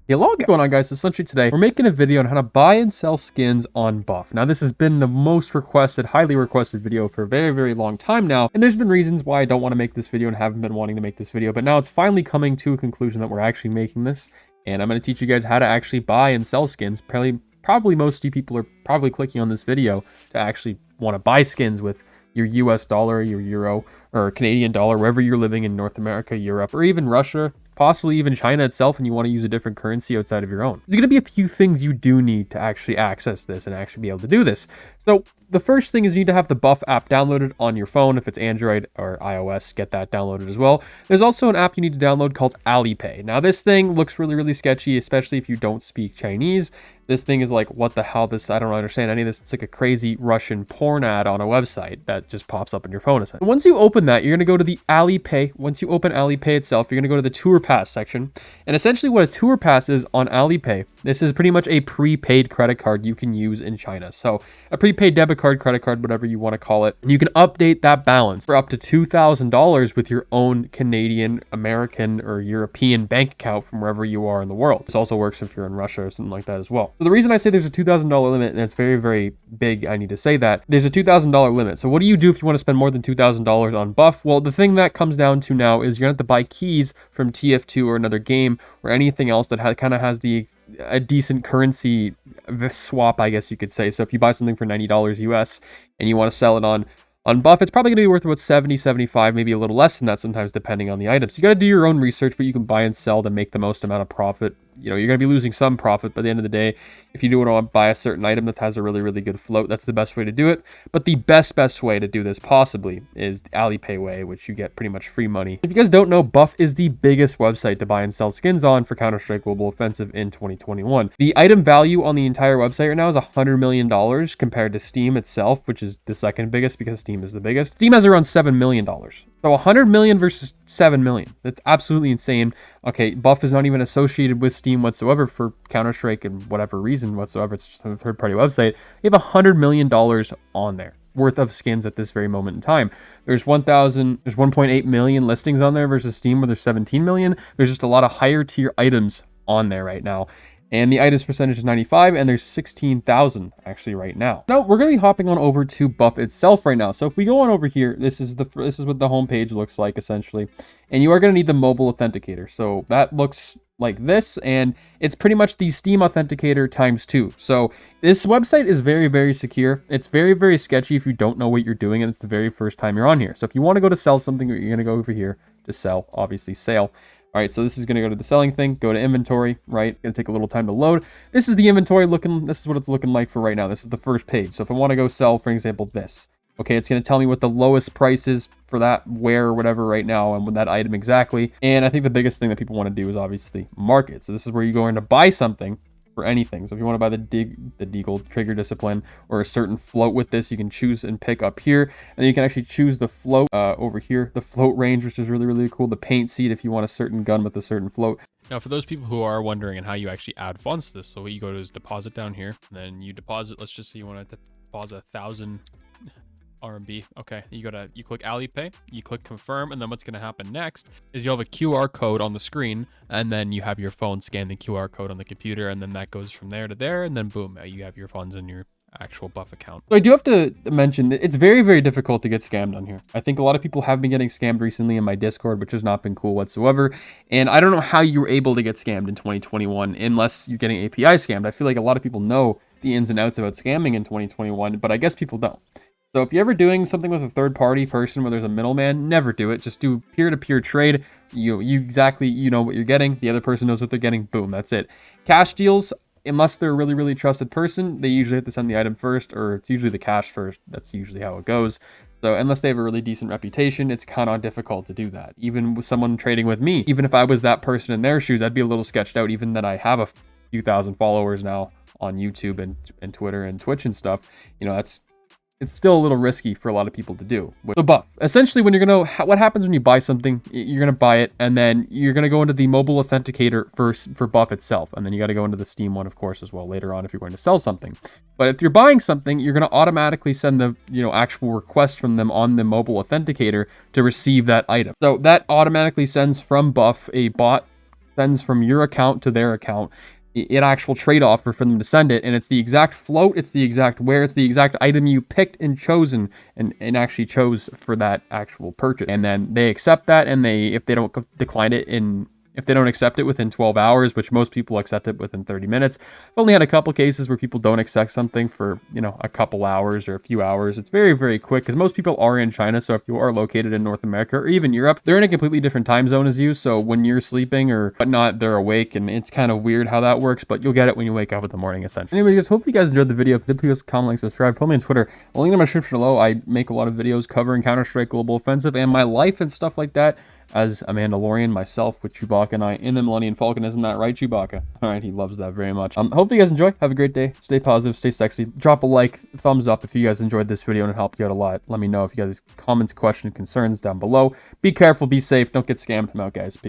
Hey, what's going on, guys? Essentially today we're making a video on how to buy and sell skins on Buff. Now this has been the most requested, highly requested video for a very long time now, and there's been reasons why I don't want to make this video and haven't been wanting to make this video, but now it's finally coming to a conclusion that we're actually making this, and I'm going to teach you guys how to actually buy and sell skins. Probably most of you people are probably clicking on this video to actually want to buy skins with your US dollar, your euro, or Canadian dollar, wherever you're living in North America, Europe, or even Russia, possibly even China itself, and you want to use a different currency outside of your own. There's going to be a few things you do need to actually access this and actually be able to do this. So the first thing is you need to have the Buff app downloaded on your phone. If it's Android or iOS, get that downloaded as well. There's also an app you need to download called Alipay. Now this thing looks really sketchy, especially if you don't speak Chinese. This thing is like, what the hell? I don't understand any of this. It's like a crazy Russian porn ad on a website that just pops up on your phone. Once you open that, you're going to go to the Alipay. Once you open Alipay itself, you're going to go to the Tour Pass section. And essentially what a Tour Pass is on Alipay, this is pretty much a prepaid credit card you can use in China. So a prepaid debit card, credit card, whatever you want to call it. And you can update that balance for up to $2,000 with your own Canadian, American, or European bank account from wherever you are in the world. This also works if you're in Russia or something like that as well. So the reason I say there's a $2,000 limit, and it's very big, I need to say that, there's a $2,000 limit. So what do you do if you want to spend more than $2,000 on Buff? Well, the thing that comes down to now is you're going to have to buy keys from TF2 or another game or anything else that kind of has a decent currency swap, I guess you could say. So if you buy something for $90 US and you want to sell it on Buff, it's probably going to be worth about 70, 75, maybe a little less than that sometimes depending on the item. So you got to do your own research, but you can buy and sell to make the most amount of profit. You know, you're going to be losing some profit, but at the end of the day, if you do want to buy a certain item that has a really good float, that's the best way to do it. But the best way to do this possibly is the Alipay way, which you get pretty much free money. If you guys don't know, Buff is the biggest website to buy and sell skins on for Counter-Strike Global Offensive in 2021. The item value on the entire website right now is $100 million compared to Steam itself, which is the second biggest because Steam is the biggest. Steam has around $7 million. So 100 million versus 7 million. That's absolutely insane. Okay, Buff is not even associated with Steam whatsoever for Counter-Strike and whatever reason whatsoever. It's just a third-party website. You have $100 million on there worth of skins at this very moment in time. There's 1.8 million listings on there versus Steam where there's 17 million. There's just a lot of higher tier items on there right now. And the items percentage is 95, and there's 16,000 actually right now. Now we're going to be hopping on over to Buff itself right now. So if we go on over here, this is what the home page looks like essentially, and you are going to need the mobile authenticator. So that looks like this, and it's pretty much the Steam authenticator times 2. So this website is very secure. It's very sketchy if you don't know what you're doing, and it's the very first time you're on here. So if you want to go to sell something, you're going to go over here to sell, obviously sale. All right, so this is going to go to the selling thing, go to inventory, right? Going to take a little time to load. This is the inventory this is what it's looking like for right now. This is the first page. So if I want to go sell, for example, this, okay, it's going to tell me what the lowest price is for that wear or whatever right now and with that item exactly. And I think the biggest thing that people want to do is obviously market. So this is where you go in to buy something for anything. So if you want to buy the Deagle trigger discipline or a certain float with this, you can choose and pick up here, and then you can actually choose the float over here, the float range, which is really cool. The paint seed if you want a certain gun with a certain float. Now, for those people who are wondering and how you actually add funds to this, so what you go to is deposit down here, and then you deposit, let's just say you want to deposit 1,000 RMB. Okay, you click Alipay, you click confirm, and then what's going to happen next is you'll have a QR code on the screen, and then you have your phone scan the QR code on the computer, and then that goes from there to there, and then boom, you have your funds in your actual Buff account. So I do have to mention that it's very difficult to get scammed on here. I think a lot of people have been getting scammed recently in my Discord, which has not been cool whatsoever. And I don't know how you were able to get scammed in 2021 unless you're getting API scammed. I feel like a lot of people know the ins and outs about scamming in 2021, but I guess people don't. So if you're ever doing something with a third-party person where there's a middleman, never do it. Just do peer-to-peer trade. You know what you're getting. The other person knows what they're getting. Boom, that's it. Cash deals, unless they're a really trusted person, they usually have to send the item first, or it's usually the cash first. That's usually how it goes. So unless they have a really decent reputation, it's kind of difficult to do that. Even with someone trading with me, even if I was that person in their shoes, I'd be a little sketched out, even that I have a few thousand followers now on YouTube and Twitter and Twitch and stuff. You know, it's still a little risky for a lot of people to do. So Buff, essentially what happens when you buy something, you're going to buy it, and then you're going to go into the mobile authenticator first for Buff itself, and then you got to go into the Steam one, of course, as well later on if you're going to sell something. But if you're buying something, you're going to automatically send the actual request from them on the mobile authenticator to receive that item. So that automatically sends from Buff a bot sends from your account to their account, an actual trade offer for them to send it, and it's the exact float, it's the exact where, it's the exact item you picked and chosen and actually chose for that actual purchase. And then they accept that, and if they don't decline it if they don't accept it within 12 hours, which most people accept it within 30 minutes. I've only had a couple cases where people don't accept something for, a couple hours or a few hours. It's very, very quick because most people are in China. So if you are located in North America or even Europe, they're in a completely different time zone as you. So when you're sleeping or whatnot, they're awake, and it's kind of weird how that works, but you'll get it when you wake up in the morning, essentially. Anyway, guys, hopefully you guys enjoyed the video. If you did, please comment, like, subscribe, follow me on Twitter. The link in my description below. I make a lot of videos covering Counter-Strike Global Offensive and my life and stuff like that as a Mandalorian, myself, with Chewbacca and I in the Millennium Falcon. Isn't that right, Chewbacca? All right, he loves that very much. Hopefully you guys enjoy. Have a great day. Stay positive, stay sexy. Drop a like, thumbs up if you guys enjoyed this video and it helped you out a lot. Let me know if you guys have comments, questions, concerns down below. Be careful, be safe, don't get scammed. I'm out, guys. Peace.